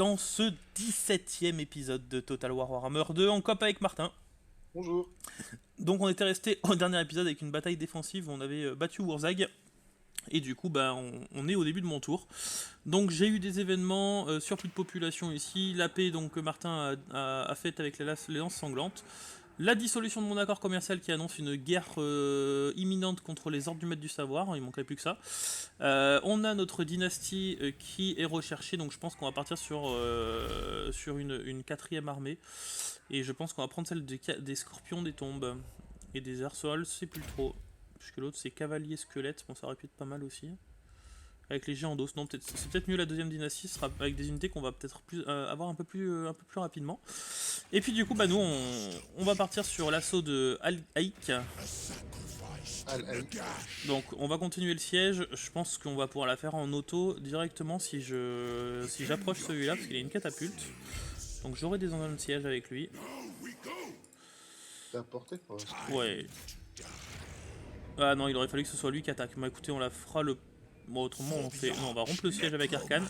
dans ce 17e épisode de Total War Warhammer 2 en coop avec Martin. Bonjour. Donc on était resté au dernier épisode avec une bataille défensive où on avait battu Wurzag. Et du coup, on est au début de mon tour. Donc j'ai eu des événements, surplus de population ici, la paix donc, que Martin a faite avec les lances sanglantes. La dissolution de mon accord commercial qui annonce une guerre imminente contre les ordres du maître du savoir, il manquerait plus que ça. On a notre dynastie qui est recherchée, donc je pense qu'on va partir sur une quatrième armée. Et je pense qu'on va prendre celle des scorpions des tombes. Et des arsols, c'est plus trop. Puisque l'autre c'est cavalier squelette, bon ça aurait pu être pas mal aussi. Avec les géants d'os, non, c'est peut-être mieux la deuxième dynastie, ce sera avec des unités qu'on va peut-être avoir un peu plus rapidement. Et puis du coup, nous on va partir sur l'assaut de Al-Aïk. Donc on va continuer le siège, je pense qu'on va pouvoir la faire en auto directement si j'approche celui-là, parce qu'il a une catapulte. Donc j'aurai des engins de siège avec lui. T'es à portée quoi. Ouais. Ah non, il aurait fallu que ce soit lui qui attaque. Bah écoutez, on la fera le... Bon, autrement on fait... Non, on va rompre le siège avec Arcane.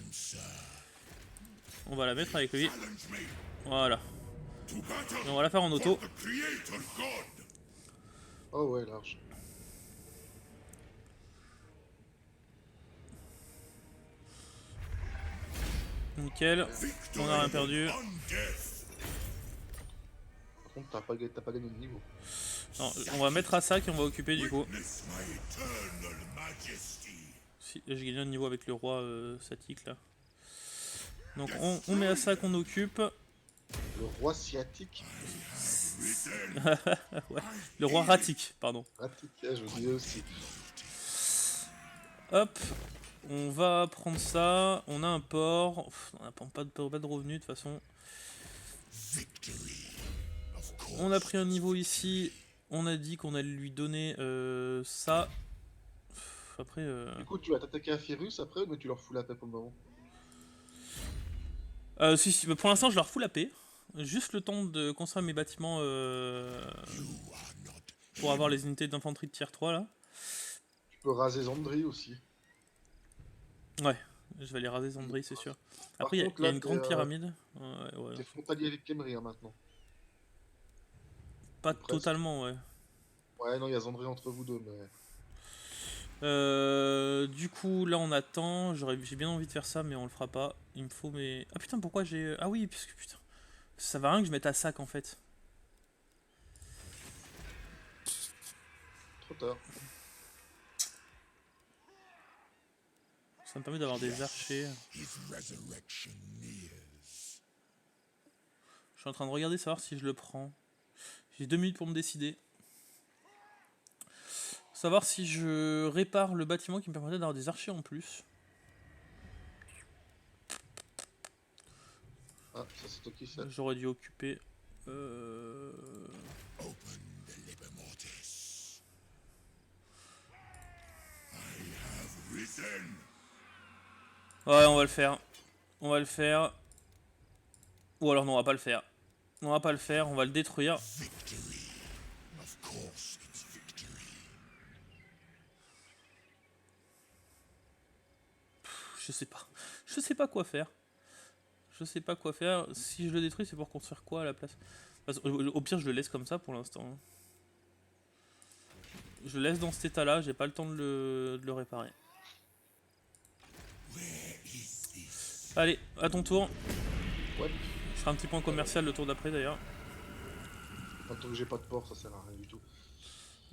On va la mettre avec lui. Voilà. Et on va la faire en auto. Oh ouais, large. Nickel. On a rien perdu. Par contre, t'as pas gagné de niveau. Non, on va mettre à sac et on va occuper du coup. Si, j'ai gagné un niveau avec le roi Satik là. Donc on met à sac, on occupe. Le roi sciatique. Ouais. Le roi Ratik, pardon. Sciatique, je vous disais aussi. Hop. On va prendre ça. On a un port. On n'a pas de revenus de toute façon. On a pris un niveau ici. On a dit qu'on allait lui donner ça. Après. Du coup, tu vas t'attaquer à Fyrus après, mais tu leur fous la paix pour le moment. Si, pour l'instant, je leur fous la paix. Juste le temps de construire mes bâtiments pour avoir les unités d'infanterie de tier 3 là. Tu peux raser Zandri aussi. Ouais, je vais les raser Zandri, c'est sûr. Par Après, il contre, y a là, une grande pyramide. Ouais. t'es frontalier avec Kemri maintenant. Pas Ou presque. totalement, ouais. Ouais, non, il y a Zandri entre vous deux, mais. Du coup, là on attend. J'ai bien envie de faire ça, mais on le fera pas. Il me faut mes. Ah putain, pourquoi j'ai. Ah oui, puisque putain. Ça va rien que je mette à sac en fait. Trop tard. Ça me permet d'avoir des archers. Je suis en train de regarder savoir si je le prends. J'ai 2 minutes pour me décider. Savoir si je répare le bâtiment qui me permettait d'avoir des archers en plus. Ah, ça c'est toi qui sais. J'aurais dû occuper. Ouais, on va le faire. On va le faire. Ou alors non, on va pas le faire. On va pas le faire, on va le détruire. Je sais pas. Je sais pas quoi faire. Je sais pas quoi faire. Si je le détruis, c'est pour construire quoi à la place? Au pire, je le laisse comme ça pour l'instant. Je le laisse dans cet état là, j'ai pas le temps de le réparer. Allez, à ton tour. Ouais. Je ferai un petit point commercial le tour d'après d'ailleurs. Tant que j'ai pas de port, ça sert à rien du tout.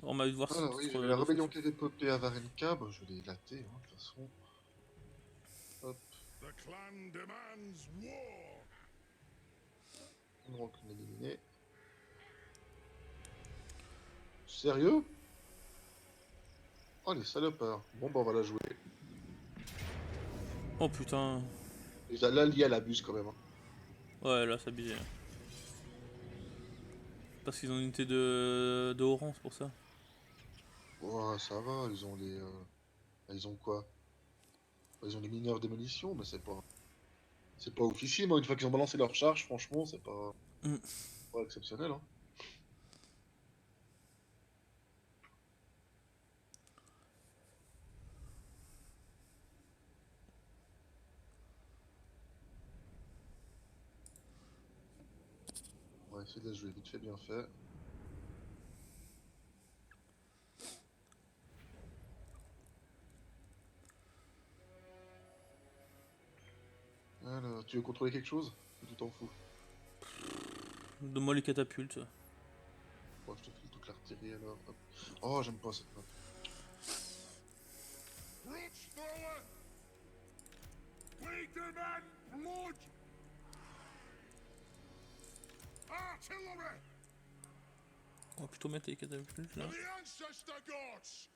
On m'a eu de voir Ah oui, j'avais la rébellion qui était popée à Varenka, bah je vais les latter, hein, de toute façon. Hop. The clan demands war. Donc on est éliminé. Sérieux? Oh les salopards. Bon bah on va la jouer. Oh putain. Déjà là l'IA l'abuse quand même. Hein. Ouais, là, c'est abusé. Parce qu'ils ont une unité de haut rang, c'est pour ça. Ouais, ça va, ils ont les. Ils ont quoi? Ils ont des mineurs démolition, mais c'est pas. C'est pas officiel, hein. Une fois qu'ils ont balancé leur charge, franchement, c'est pas. Mm. Pas exceptionnel, hein. celui-là, je l'ai vite fait bien fait. Alors, tu veux contrôler quelque chose? Ou tu t'en fous? Donne-moi les catapultes. Ouais, je te file toute l'artillerie alors. Hop. Oh, j'aime pas cette map. Brooch thrower! We demand blood! Artillery! On va plutôt mettre les catapultes là. For the ancestor gods!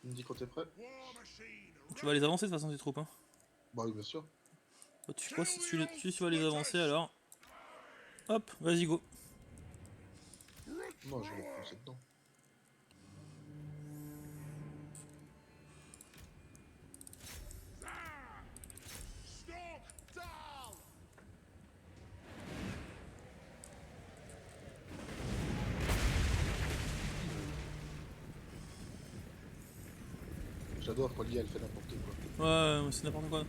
Tu me dis quand t'es prêt? War machine! Tu vas les avancer de toute façon tes troupes. Hein. Bah oui, bien sûr. Bah, tu sais quoi, si tu vas les avancer alors. Hop, vas-y go. Non, je vais les foncer dedans. Stock down! J'adore quand l'IA elle fait n'importe quoi. Ouais, c'est n'importe quoi. Et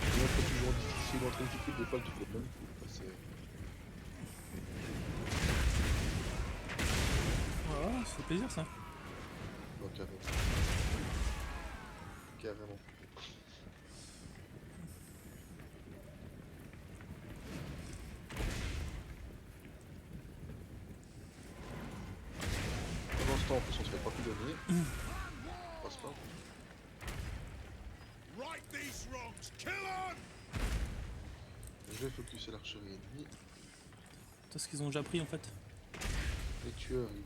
même quand tu joues en difficile ou en très difficile, des fois tu fais le même coup. Bah, c'est... Voilà, ça fait plaisir ça. Bah, carrément. Carrément. Pendant ce temps, en plus, on se fait pas plus donner. Passe pas. Right these wrongs! Kill on! Je vais focuser l'archerie ennemie. C'est ce qu'ils ont déjà pris en fait. Les tueurs, ils vont...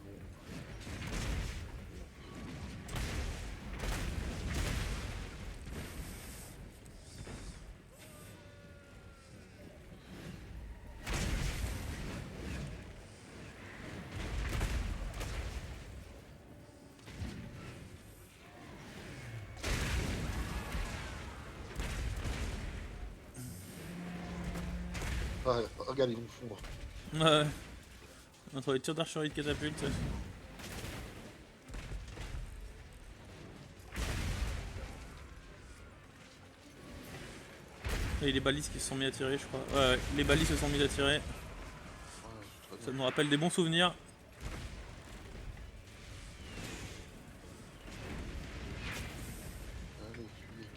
Ah, regarde, ils vont fondre. Ouais. Entre les tirs d'archerie de catapultes. Et les balistes qui se sont mis à tirer, je crois. Ouais, les balistes se sont mis à tirer. Ouais, très Ça bien. nous rappelle des bons souvenirs. Allez, fuyez.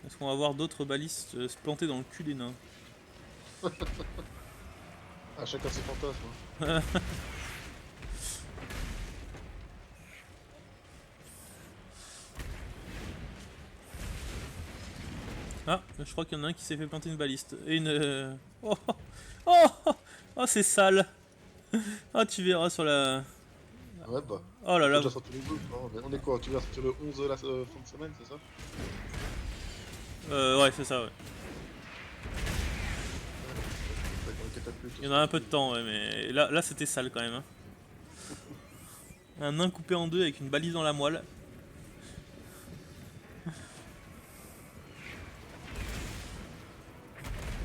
Est-ce qu'on va voir d'autres balistes se planter dans le cul des nains? Ah, chacun ses fantasmes. Hein. Ah, je crois qu'il y en a un qui s'est fait planter une baliste. Et une... Oh, oh, oh, oh, c'est sale. Ah, tu verras sur la... Ouais, bah. Oh là On peut là. déjà sortir les deux. Non, mais on est quoi? Tu vas sortir le 11 la fin de semaine, c'est ça? Ouais, c'est ça, ouais. Avec les catapultes. Il y en a un peu de temps, ouais, mais là c'était sale quand même. Hein. Un nain coupé en deux avec une balise dans la moelle.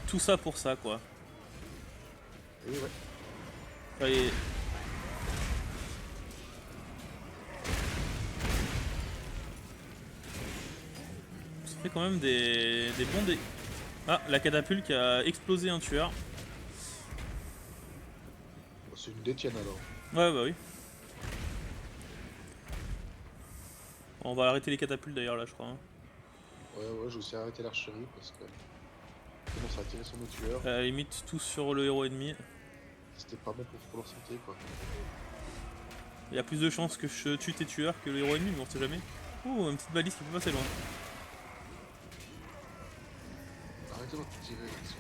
Tout ça pour ça, quoi. Et ouais. Allez. Ça fait quand même des bons dés. Ah, la catapulte qui a explosé un tueur. C'est une détienne alors. Ouais, bah oui. On va arrêter les catapultes d'ailleurs là, je crois. Hein. Ouais, j'ai aussi arrêté l'archerie parce que. Ça commence à attirer sur nos tueurs. À la limite, tous sur le héros ennemi. C'était pas bon pour leur santé quoi. Il y a plus de chances que je tue tes tueurs que le héros ennemi, mais on sait jamais. Oh, une petite balise qui peut passer loin. Arrêtez votre tirer là-dessus.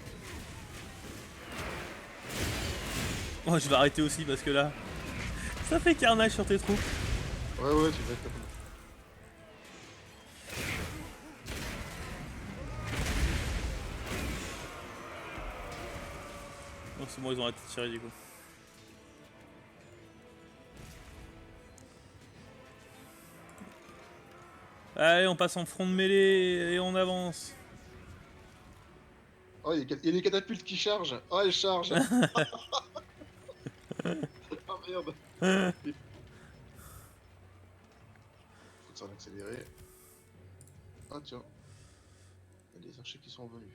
Oh, je vais arrêter aussi parce que là, ça fait carnage sur tes troupes. Ouais, tu vas être capable. Non, c'est bon, ils ont arrêté de tirer du coup. Allez, on passe en front de mêlée et on avance. Oh, il y a des catapultes qui chargent. Oh, elles chargent. Oh merde. Faut s'en accélérer. Ah tiens, il y a des archers qui sont venus.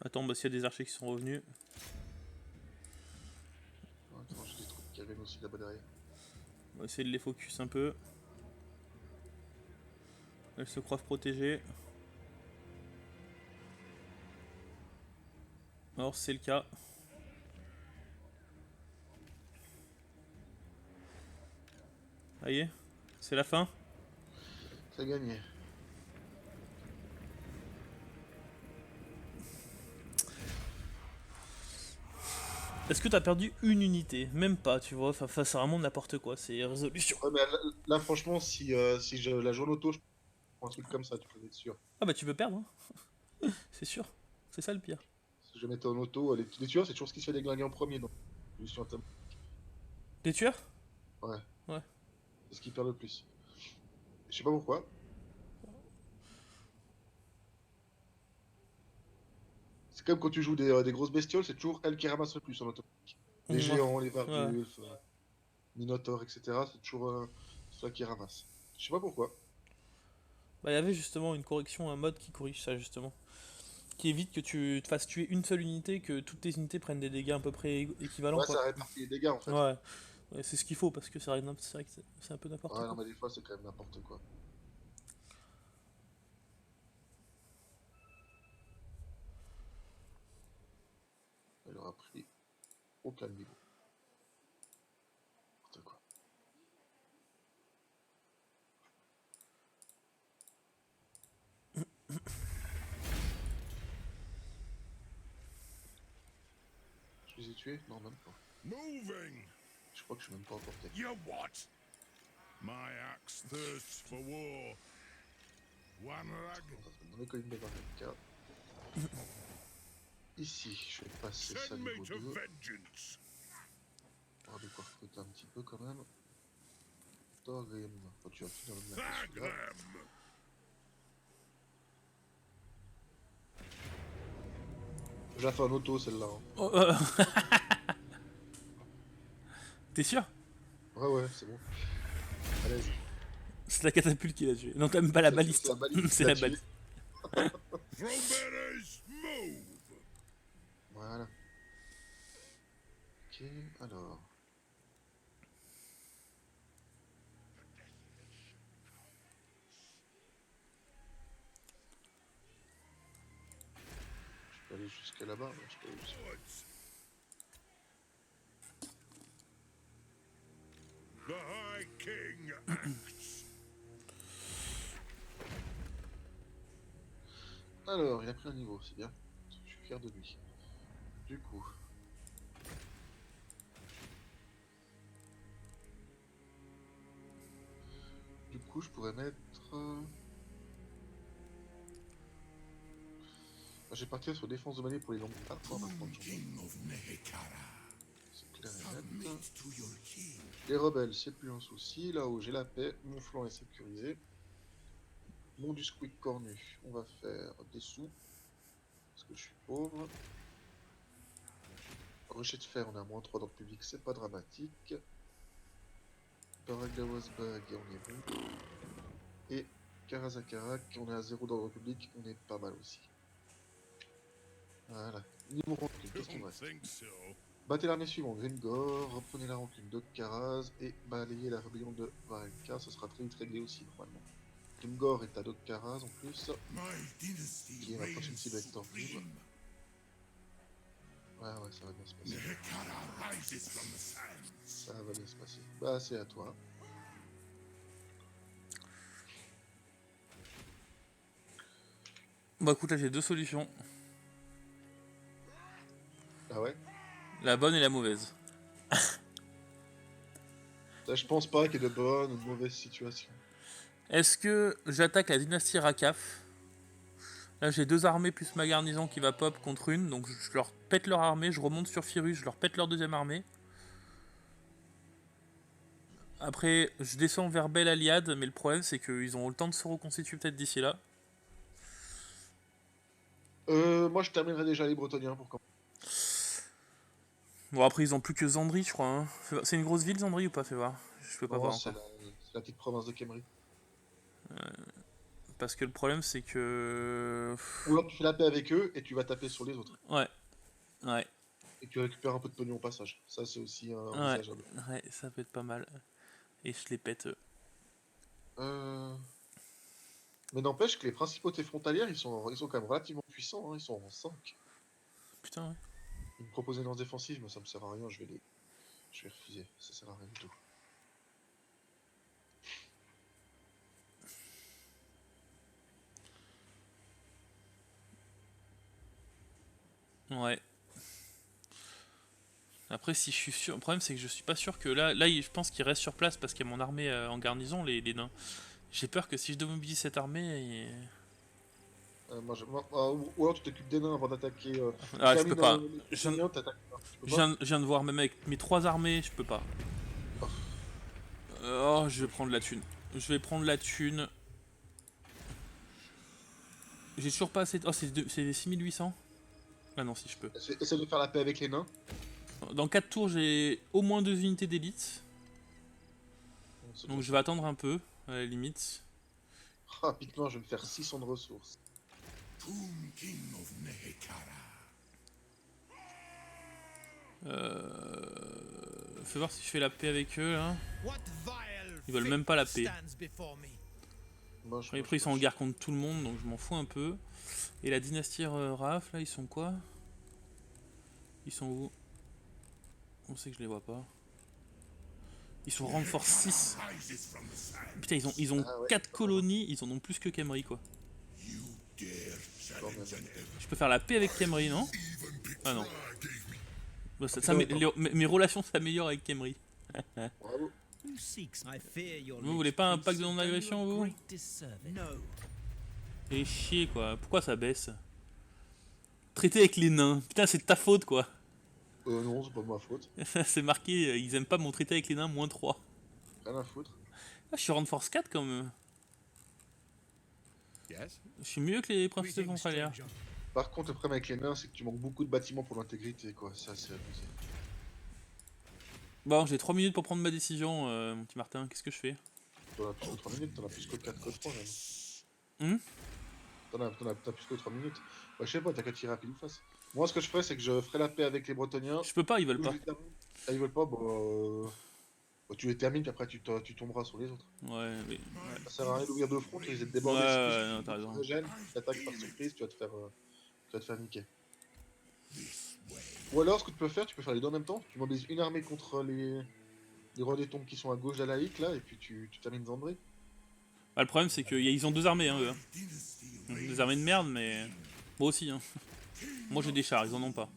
Attends, bah s'il y a des archers qui sont revenus. Attends, j'ai des troupes qui reviennent aussi là-bas derrière. On va essayer de les focus un peu. Elles se croient protégées. Alors c'est le cas. Ça y est, c'est la fin. C'est gagné. Est-ce que t'as perdu une unité? Même pas, tu vois. Enfin, c'est vraiment n'importe quoi. C'est résolution. Ouais, mais là, franchement, si je la joue en auto, je prends un truc comme ça, tu peux être sûr. Ah bah tu peux perdre, hein. C'est sûr. C'est ça le pire. Si je mettais en auto, les tueurs, c'est toujours ce qui se fait déglinguer en premier, donc. Solution à Des tueurs? Ouais. Ouais. C'est ce qui perd le plus. Je sais pas pourquoi. C'est comme quand tu joues des grosses bestioles, c'est toujours elle qui ramasse le plus en automatique. Les Ouais. géants, les Ouais. vargulfs, minotaures, etc. C'est toujours ceux qui ramassent. Je sais pas pourquoi. Bah il y avait justement une correction, un mode qui corrige ça justement. Qui évite que tu te fasses tuer une seule unité, que toutes tes unités prennent des dégâts à peu près équivalents Ouais, quoi. ça répartit les dégâts en fait. Ouais. Ouais, c'est ce qu'il faut parce que c'est vrai que c'est un peu n'importe Ouais, quoi. non, mais des fois, c'est quand même n'importe quoi. Elle aura pris aucun niveau. N'importe quoi. Je les ai tués? Non, même pas. Moving! Je crois que je suis même pas emporté. You what? My axe thirsts for war. One rag, Dans les collines de Vareka. Ici, je vais passer ça send me niveau to 2. vengeance. On va de quoi recruter un petit peu quand même. Thorim. Quand tu vas finir le mien. Tag Celui-là. them! Je la fais en auto celle-là. Hein. Oh, T'es sûr? Ouais, ouais, c'est bon. Allez-y. C'est la catapulte qui l'a tué. Non, t'as même pas la C'est baliste. la baliste qui C'est l'a la tué. baliste. Throwbearers, move! Voilà. Ok, alors. Je peux aller jusqu'à là-bas. Ouais, je peux aller jusqu'à... Onwards. The High King acts. Alors, il a pris un niveau, c'est bien. Je suis fier de lui. Du coup. Je pourrais mettre. Je vais partir sur défense de mêlée pour les longues parts. On va prendre c'est clair et net. Les rebelles, c'est plus un souci. Là où j'ai la paix, mon flanc est sécurisé. Mon du squid cornu, on va faire des sous. Parce que je suis pauvre. Rocher de fer, on est à -3 dans le public, c'est pas dramatique. Baragawasbag, on est bon. Et Karazakarak, on est à 0 dans le public, on est pas mal aussi. Voilà. Niveau rancune, qu'est-ce qu'il me Don't reste? think so. Battez l'armée suivante, Gringor, reprenez la rancune de Karaz et balayez la rébellion de Varelka, ce sera très vite réglé aussi normalement. Gringor est à Karaz en plus, My dynasty qui est la prochaine reigns cible avec Torgrim. supreme. Ouais, ouais, ça va bien se passer. Nehekara rises from the sands. Ça va bien se passer. Bah, c'est à toi. Bah écoute, là j'ai deux solutions. Ah ouais? La bonne et la mauvaise. Là, je pense pas qu'il y ait de bonnes ou de mauvaises situations. Est-ce que j'attaque la dynastie Rakaf? Là j'ai deux armées plus ma garnison qui va pop contre une, donc je leur pète leur armée, je remonte sur Firus, je leur pète leur deuxième armée. Après je descends vers Bel Aliad, mais le problème c'est qu'ils ont le temps de se reconstituer peut-être d'ici là. Moi, je terminerai déjà les Bretoniens pour quand. Bon, après, ils ont plus que Zandri, je crois. Hein. C'est une grosse ville, Zandri, ou pas? Fais voir. Je peux pas Non, voir c'est encore. la petite province de Kemri. Parce que le problème, c'est que... Ou alors tu fais la paix avec eux et tu vas taper sur les autres. Ouais, ouais, Et tu récupères un peu de pognon au passage. Ça, c'est aussi ouais, envisageable. ouais, ça peut être pas mal. Et je les pète. Euh... Mais n'empêche que les principautés frontalières, ils sont quand même relativement puissants. Hein. Ils sont en 5. Putain, ouais. Ils me proposent une lance défensive, mais ça me sert à rien. Je vais refuser. Ça sert à rien du tout. Ouais. Après, si je suis sûr... Le problème, c'est que je suis pas sûr que là, je pense qu'ils restent sur place parce qu'il y a mon armée en garnison, les nains. J'ai peur que si je démobilise cette armée... Ou alors tu t'occupes des nains avant d'attaquer. Tu Ah, je peux termines pas. les Je, Bretoniens, t'attaques pas. Tu peux je pas? viens, je viens de voir, même avec mes 3 armées, je peux pas. Oh, Oh, je vais prendre la thune. Je vais prendre la thune. J'ai toujours pas assez... Oh, c'est 6800. Ah non, si je peux. essaie de faire la paix avec les nains. Dans 4 tours, j'ai au moins 2 unités d'élite. Bon, c'est Donc déjà je vais attendre un peu, à la limite. ça. Rapidement, je vais me faire 600 de ressources. Whom king of Nehekara? Fais voir si je fais la paix avec eux, là. What vile Ils veulent fate même pas la paix. stands before me? Après, ils sont en guerre contre tout le monde, donc je m'en fous un peu. Et la dynastie Raf, là, ils sont quoi? Ils sont où? On sait que je les vois pas. Ils sont renforce 6. Rises from the sand. Putain, ils ont Ah ouais. 4 colonies, ils en ont plus que Khemri, quoi. You dare challenge an elf. Je peux faire la paix avec Khemri, non? Ah non. Bah, putain, mes relations s'améliorent avec Khemri. Bravo. Who seeks? I fear your Vous voulez liege pas un prince pacte de has done non-agression, you a vous? great disservice. No. Et chier, quoi. Pourquoi ça baisse? Traiter avec les nains. Putain, c'est de ta faute, quoi. Non, c'est pas de ma faute. C'est marqué, ils aiment pas mon traité avec les nains, -3. Rien à foutre. Ah, je suis rang de force 4 quand même. Yes. Je suis mieux que les principautés Greetings, frontalières. stranger. Par contre, le problème avec les nains, c'est que tu manques beaucoup de bâtiments pour l'intégrité, quoi. Ça, c'est abusé. Bon, j'ai 3 minutes pour prendre ma décision, mon petit Martin. Qu'est-ce que je fais? T'en as plus que 3 minutes, t'en as plus que 4 que 3 même. T'as plus que 3 minutes. Bah, je sais pas, t'as qu'à tirer à pile ou face. Moi, ce que je ferais, c'est que je ferai la paix avec les Bretoniens. Je peux pas, ils veulent Ou pas. je les termine. Ah, ils veulent pas, bah, tu les termines, puis après tu tomberas sur les autres. Ouais, mais... Ça sert à rien d'ouvrir deux fronts, tu les aides Ouais, débordés. ouais, non, t'as raison. Tu attaques par surprise, tu vas te faire niquer. Ou alors, ce que tu peux faire les deux en même temps. Tu mobilises une armée contre les rois des tombes qui sont à gauche d'Alaïk, là, et puis tu termines Zandré. Bah, le problème, c'est qu'ils ont 2 armées, hein, eux. Hein. Des armées de merde, mais... Moi aussi, hein. Moi, j'ai des chars, ils en ont pas.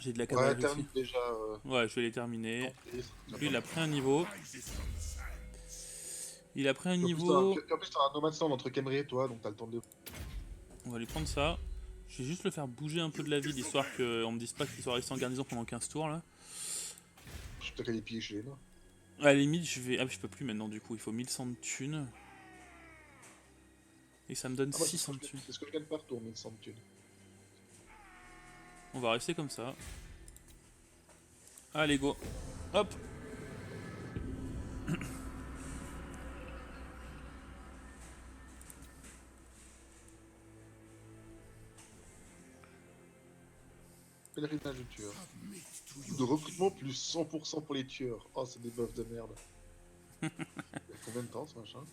J'ai de la Ouais, cavalerie aussi. termine déjà. Ouais, je vais les terminer. Et- Lui, il a pris un niveau. Il a pris un En plus, niveau. t'as un nomad stand entre Kemri et toi, donc t'as le temps de. On va lui prendre ça. Je vais juste le faire bouger un peu de la ville, histoire qu'on me dise pas qu'il soit resté en garnison pendant 15 tours, là. Je suis peut-être allé piller chez les nains. À la limite, je vais... Ah, je peux plus maintenant, du coup. Il faut 1100 de thunes. Et ça me donne Ah, bah, 600 de thunes. c'est ce que je gagne par tour, 1100 de thunes. On va rester comme ça. Allez, go. Hop. Pèlerinage de tueurs. De recrutement plus 100% pour les tueurs. Oh, c'est des buffs de merde. Il y a combien de temps ce machin?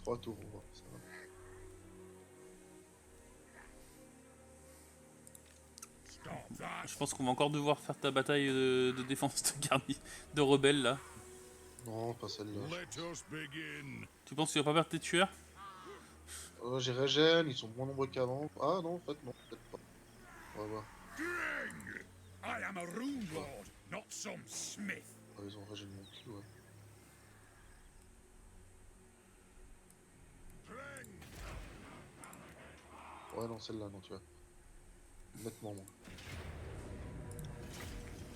3 tours, on voit. Ça va. Stop that. Je pense qu'on va encore devoir faire ta bataille de défense de rebelles, là. Non, pas celle-là. Let us begin. Tu penses que tu vas pas perdre tes tueurs? J'ai régène, ils sont moins nombreux qu'avant. Ah non, en fait, non, peut-être pas. On va voir. Dreng! I am a rune lord, not some smith. Ah, ils ont régène mon cul, ouais. Dreng! Ouais, non, celle-là, non, tu vois. Nettement, moins.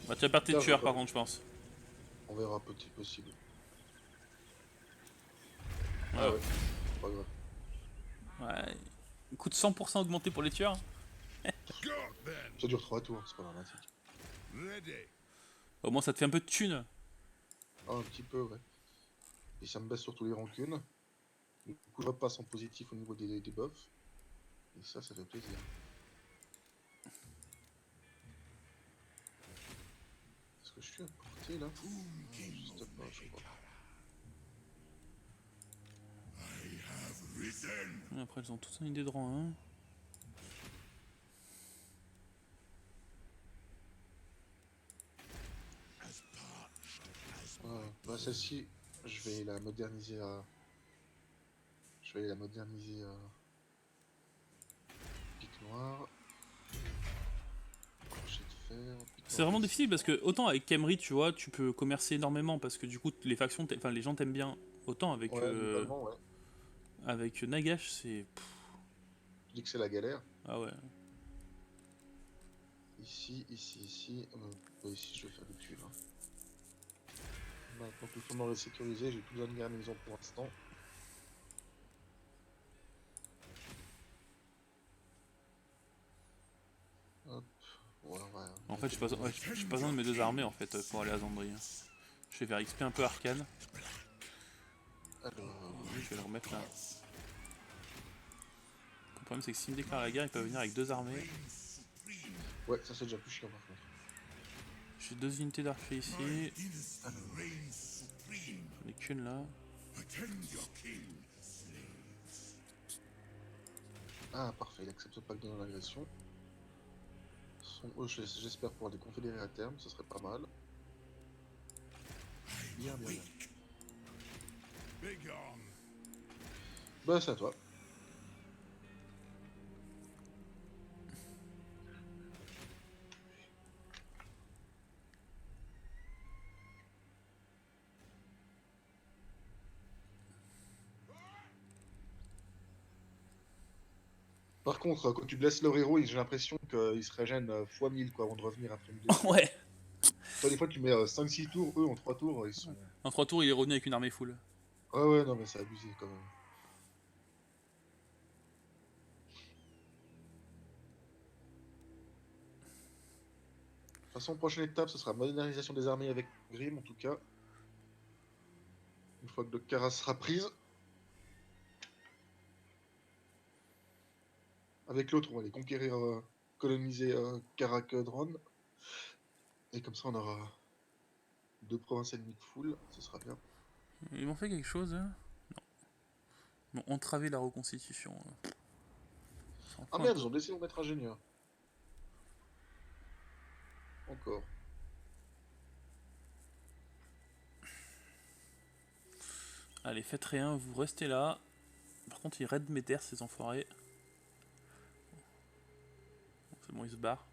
Bah, tu vas perdre tes Tiens, tueurs, je- par contre, je pense. On verra petit possible. Ouais. Ah ouais, pas grave. Ouais. Il coûte 100% augmenté pour les tueurs. Got then. Ça dure 3 tours, c'est pas dramatique. Ready. Au moins ça te fait un peu de thunes. Ah, un petit peu, ouais. Et ça me baisse surtout les rancunes. Du coup, je repasse en positif au niveau des buffs. Et ça fait plaisir. Est-ce que je suis à portée là? Juste pas, je crois. Risen. Après elles ont tous une idée de rang 1. Bah, celle-ci, je vais la moderniser à. Je vais la moderniser à. Pic noir. Crochet de fer. pic C'est noir vraiment ici. difficile parce que autant avec Khemri, tu vois, tu peux commercer énormément parce que du coup les factions, enfin les gens t'aiment bien. Autant avec Ouais, globalement, ouais. avec Nagash, c'est Je dis que c'est la galère. ah ouais. Ici, ici. Bah, ici, je vais faire des tuiles. Hein. Maintenant que le tournoi est sécurisé, j'ai plus besoin de garnison pour l'instant. Hop. Ouais. En fait, j'ai pas besoin de mes deux armées en fait pour aller à Zandri. Je vais faire XP un peu arcane. Alors. Je vais le remettre là. Le problème c'est que s'il me déclare la guerre, il peut venir avec deux armées. Ouais, ça c'est déjà plus chiant par contre. J'ai deux unités d'archers ici. J'en ai qu'une là. Ah, parfait, il accepte pas le don dans l'agression. J'espère pouvoir les confédérer à terme, ce serait pas mal. Bien. Begone. Bah, c'est à toi. Par contre, quand tu blesses leur héros, j'ai l'impression qu'il se régène x 1000 quoi, avant de revenir après une blessure. Ouais. Toi, des fois, tu mets 5-6 tours, eux en 3 tours, ils sont. En 3 tours, il est revenu avec une armée full. Ouais, non, mais c'est abusé quand même. De toute façon, prochaine étape, ce sera modernisation des armées avec Grim en tout cas. Une fois que Dokara sera prise. Avec l'autre, on va les conquérir, coloniser Karakadron. Et comme ça, on aura 2 provinces ennemies de full, ce sera bien. Ils m'ont fait quelque chose hein? Non. Ils m'ont entravé la reconstitution. Ah merde, ils ont décidé de mettre ingénieur. Encore. Allez, faites rien, vous restez là. Par contre, ils raident mes terres, ces enfoirés. C'est bon, ils se barrent.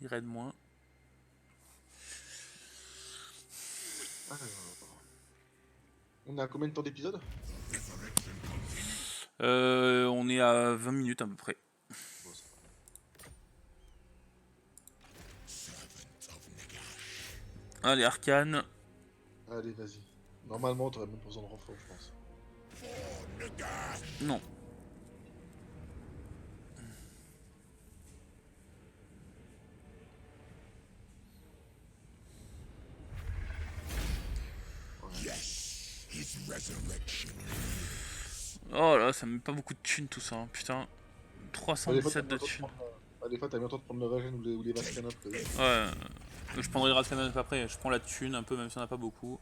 Ils raident moins. Alors... On est à combien de temps d'épisode? On est à 20 minutes à peu près. Bon, ça va. Allez, Arcane. Allez, vas-y. Normalement, t'aurais même pas besoin de renfort, je pense. Non. Oh là, ça me met pas beaucoup de thunes tout ça, hein. Putain. 317 de thunes. Des fois, t'as bien le temps de prendre le Regen ou les Vaskana après. Ouais, je prendrai le Rathanan après, je prends la thune un peu, même si on n'a pas beaucoup.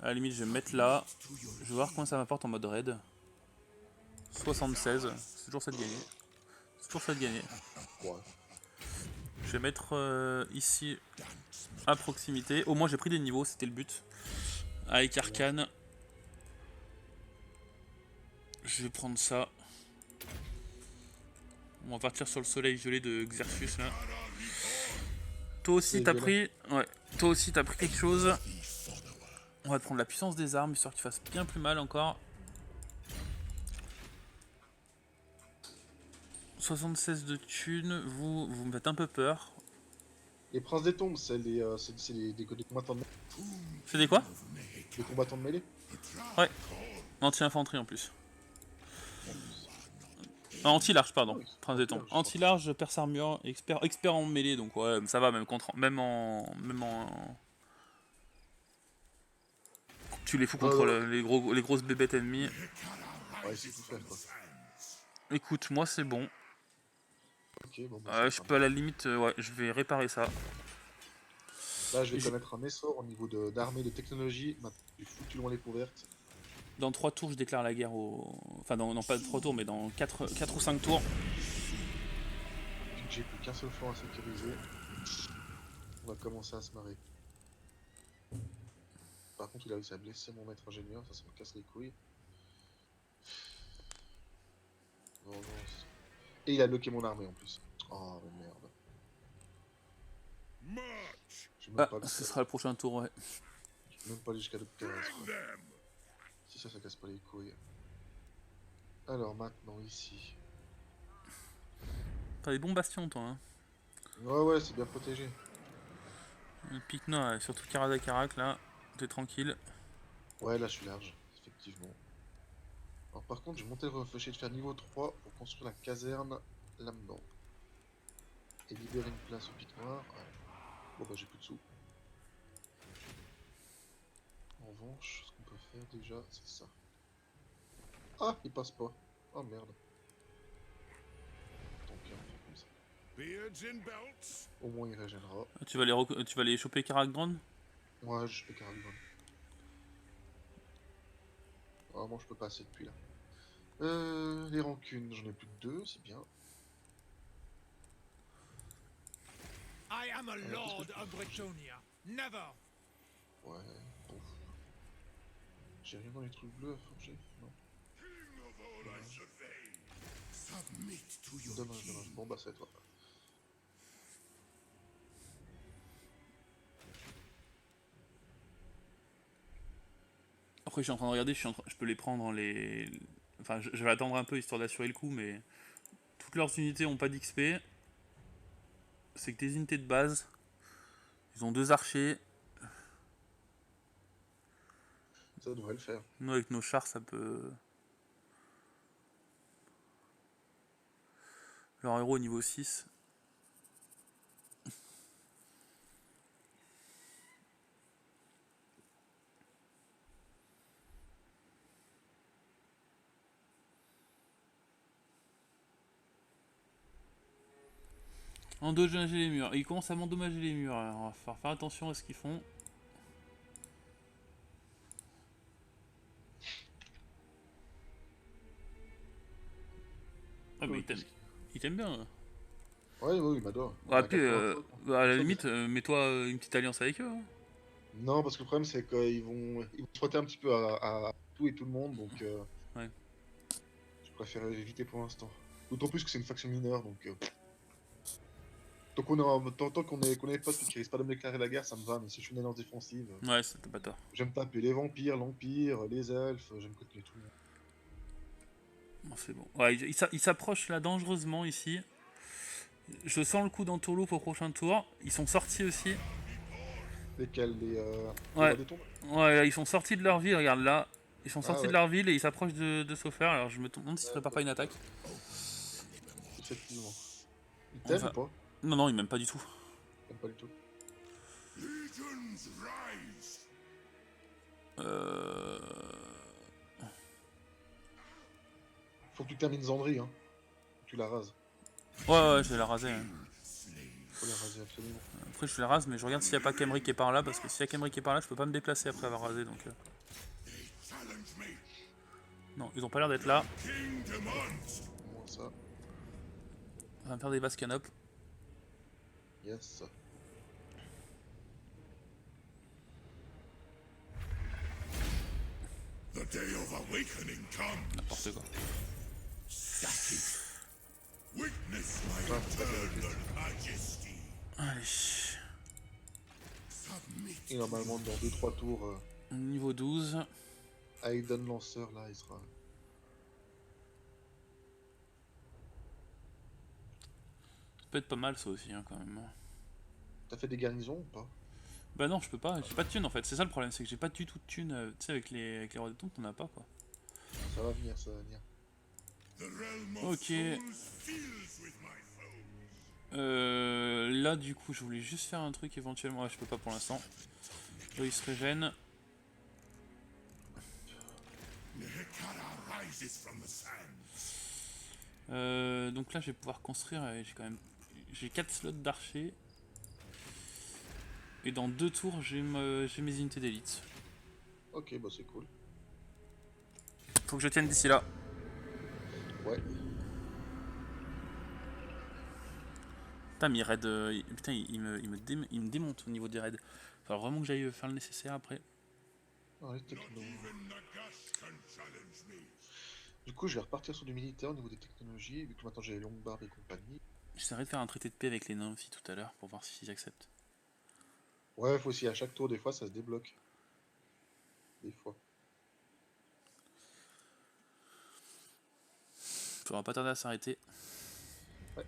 À la limite, je vais me mettre là. Je vais voir combien ça m'apporte en mode raid. 76, c'est toujours ça de gagner. C'est toujours ça de gagner. Ouais. Je vais mettre ici à proximité. Au moins, j'ai pris des niveaux, c'était le but. Avec Arcane. Je vais prendre ça. On va partir sur le soleil violet de Xerxus là. Toi aussi t'as pris. Ouais. Toi aussi t'as pris quelque chose. On va te prendre la puissance des armes, histoire qu'il fasse bien plus mal encore. 76 de thunes, vous me faites un peu peur. Les princes des tombes, c'est des combattants de mêlée. C'est des quoi? Des combattants de mêlée. Ouais. Anti-infanterie en plus. Anti-large, pardon. Oui, Prince des Tombes. anti-large, Anti-large, perce armure, expert en mêlée, donc ouais, ça va, même en. Tu les fous contre ouais. les grosses bébêtes ennemies. Ouais, c'est tout faire quoi. Écoute, moi c'est bon. Ok, bon, bah, ça Je va. peux à la limite, ouais, je vais réparer ça. Là, je vais J'ai- connaître un essor au niveau d'armée, de technologie. Maintenant, j'ai foutu loin les couvertes. Dans 3 tours, je déclare la guerre au. Enfin, non, pas 3 tours, mais dans 4 ou 5 tours. Vu que j'ai plus qu'un seul flanc à sécuriser, on va commencer à se marrer. Par contre, il a réussi à blesser mon maître ingénieur, ça me casse les couilles. Vengeance. Et il a bloqué mon armée en plus. Oh, mais merde. March. J'ai même Ah, pas ce sera le prochain tour, ouais. même pas allé jusqu'à Docteur S, quoi. Them. Si ça casse pas les couilles. Alors maintenant, ici. T'as des bons bastions, toi, hein. Ouais, c'est bien protégé. Picna, et surtout Karak, là, t'es tranquille. Ouais, là, je suis large, effectivement. Alors par contre, je vais monter le réfléchir de faire niveau 3 pour construire la caserne là-dedans. Et libérer une place au pic noir. Ouais. Bon bah j'ai plus de sous. En revanche, ce qu'on peut faire déjà, c'est ça. Ah, il passe pas. Oh merde. Tant pis, on va faire comme ça. Beards in belts. Au moins il régénera. Tu vas les choper Karak Drone? Ouais, je fais carrément. Vraiment, je peux passer depuis là. Les rancunes, j'en ai plus que 2, c'est bien. I am a qu'est-ce que lord je peux of Bretonnia. Never. Ouais, bon. J'ai rien dans les trucs bleus à forger. Non. King of all I survey. Submit to your Dommage. king. Bon bah c'est à toi. Après, je suis en train de regarder, je peux les prendre les. Enfin, je vais attendre un peu histoire d'assurer le coup, mais toutes leurs unités ont pas d'XP. C'est que des unités de base. Ils ont 2 archers. Ça devrait le faire. Nous, avec nos chars, ça peut. Leur héros au niveau 6. Endommager les murs. Ils commencent à m'endommager les murs. Alors, on va falloir faire attention à ce qu'ils font. Ah, mais ils t'aiment bien. Hein. Ouais, il m'adore. Ah, puis, à la limite, mets-toi une petite alliance avec eux. Hein. Non, parce que le problème c'est qu'ils vont se frotter un petit peu à tout et tout le monde, donc Ouais. je préfère éviter pour l'instant. D'autant plus que c'est une faction mineure, donc tant qu'on est pas potes qui risquent pas de me déclarer la guerre, ça me va, mais si je suis une alliance défensive, Ouais, t'as pas tort. j'aime taper les vampires, l'empire, les elfes, j'aime continuer tout le monde. Bon, c'est bon. Ouais, ils s'approchent là dangereusement ici. Je sens le coup d'entourloupe au prochain tour. Ils sont sortis aussi. Lesquels les Ouais. rois des tombes. Ouais, là, ils sont sortis de leur ville, regarde là. Ils sont sortis ouais. de leur ville et ils s'approchent de Sofer. Alors je me demande s'ils préparent pas une attaque. Effectivement. Ils t'aiment ou pas? Non, ils m'aiment pas du tout. Ils t'aiment pas du tout. Legions rise. Faut que tu termines Zandri, hein. Tu la rases. Ouais, je vais la raser. Hein. Faut la raser absolument. Après, je la rase, mais je regarde s'il n'y a pas Kemri qui est par là. Parce que s'il y a Kemri qui est par là, je peux pas me déplacer après avoir rasé. Donc, Challenge me. non, ils ont pas l'air d'être là. King demands. Moi ça. On va me faire des vases canopes. Yes. The day of awakening comes. N'importe quoi. Static. Witness my Ah, c'est pas bien eternal majesty. Allez. Submit. Et normalement dans 2-3 tours, Niveau 12. Aiden lanceur là il sera. Ça peut être pas mal ça aussi, hein, quand même. T'as fait des garnisons ou pas? Bah non, je peux pas. J'ai pas de thune en fait. C'est ça le problème, c'est que j'ai pas du tout de thune. Tu sais, avec les rois de tombes, t'en as pas quoi. Ça va venir, ça va venir. The realm of Ok. souls fills with my foes. Là, du coup, je voulais juste faire un truc éventuellement. Ouais, je peux pas pour l'instant. Là, il se régène. Nekara rises from the sands. Donc là, je vais pouvoir construire. J'ai quand même. J'ai 4 slots d'archer. Et dans 2 tours, j'ai mes unités d'élite. Ok, bah c'est cool. Faut que je tienne d'ici là. Ouais. Putain, mais raid, putain, il me démonte au niveau des raids. Faut vraiment que j'aille faire le nécessaire après. Ah, les technos. Even Nagash can challenge me. Du coup, je vais repartir sur du militaire au niveau des technologies, vu que maintenant j'ai les longues barbes et compagnie. J'essaierai de faire un traité de paix avec les nymphes tout à l'heure pour voir s'ils acceptent. Ouais, faut aussi à chaque tour, des fois, ça se débloque. Des fois. Faudra pas tarder à s'arrêter. Ouais.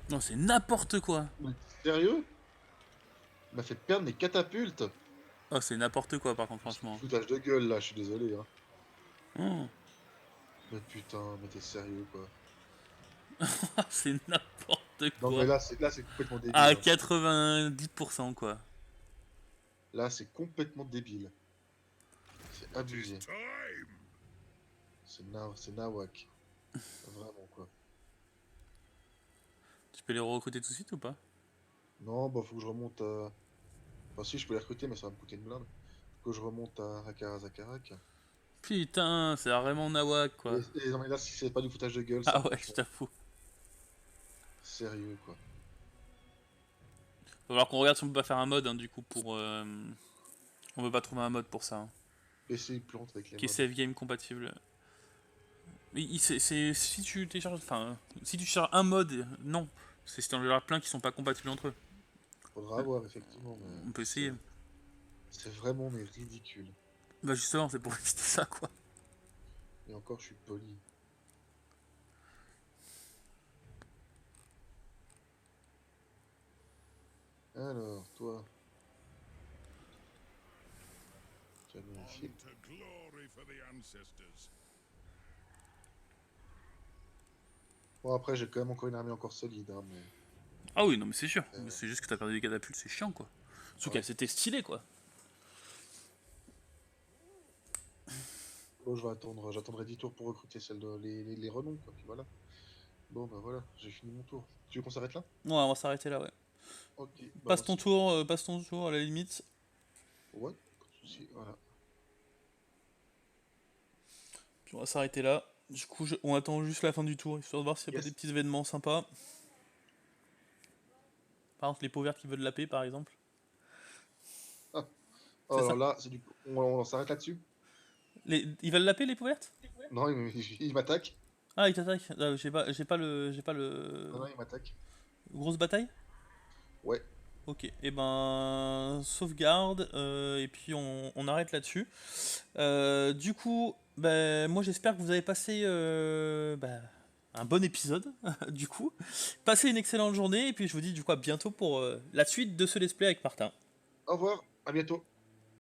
Non, c'est n'importe quoi. Mais sérieux? Il m'a fait perdre mes catapultes. Oh, c'est n'importe quoi par contre, franchement. Foutage de gueule là, je suis désolé. Hein. Oh. Mais putain, mais t'es sérieux quoi. C'est n'importe Non quoi. mais là c'est complètement débile. À Hein. 90% quoi. Là c'est complètement débile. C'est It is abusé. time. C'est nawak. Vraiment quoi. Tu peux les recruter tout de suite ou pas? Non, bah faut que je remonte à... Enfin si, je peux les recruter mais ça va me coûter une blinde. Faut que je remonte à Akarazakarak. Putain, c'est vraiment nawak quoi. Et non mais là si c'est pas du foutage de gueule, ça Ah ouais, je franchement. t'avoue. Sérieux quoi. Va falloir qu'on regarde si on peut pas faire un mode hein, du coup pour. On peut pas trouver un mode pour ça. Hein. PC il plante avec les Qui est modes. save game compatible. Si tu télécharges. Enfin, si tu cherches un mode, non. C'est si t'en as plein qui sont pas compatibles entre eux. Faudra voir effectivement. Mais On peut essayer. c'est vraiment mais ridicule. Bah justement, c'est pour éviter ça quoi. Et encore je suis poli. Alors, toi. Tu vas vérifier. On to glory for the ancestors. Bon, après, j'ai quand même encore une armée encore solide, hein, mais... Ah oui, non mais c'est sûr. Mais c'est juste que t'as perdu des catapultes, c'est chiant quoi. Surtout qu'elles c'était stylé quoi. Bon, je vais attendre, j'attendrai 10 tours pour recruter celles de les renoms, quoi, puis voilà. Bon, bah voilà, j'ai fini mon tour. Tu veux qu'on s'arrête là? Ouais, on va s'arrêter là, ouais. Ok, bah Passe ton tour à la limite. Ouais, pas de soucis, voilà. Puis on va s'arrêter là. Du coup, on attend juste la fin du tour, histoire de voir s'il n'y a Yes. pas des petits événements sympas. Par exemple, les peaux vertes qui veulent la paix, par exemple. Oh, C'est alors ça. là, c'est du... on s'arrête là-dessus? Ils veulent la paix, les peaux vertes? Non, il m'attaque. Ah, ils t'attaquent. Ah, j'ai pas le. Non, il m'attaque. Grosse bataille? Ouais. Ok, et ben sauvegarde et puis on arrête là-dessus. Du coup, ben, moi j'espère que vous avez passé un bon épisode. Du coup, passez une excellente journée et puis je vous dis du coup à bientôt pour la suite de ce let's play avec Martin. Au revoir, à bientôt.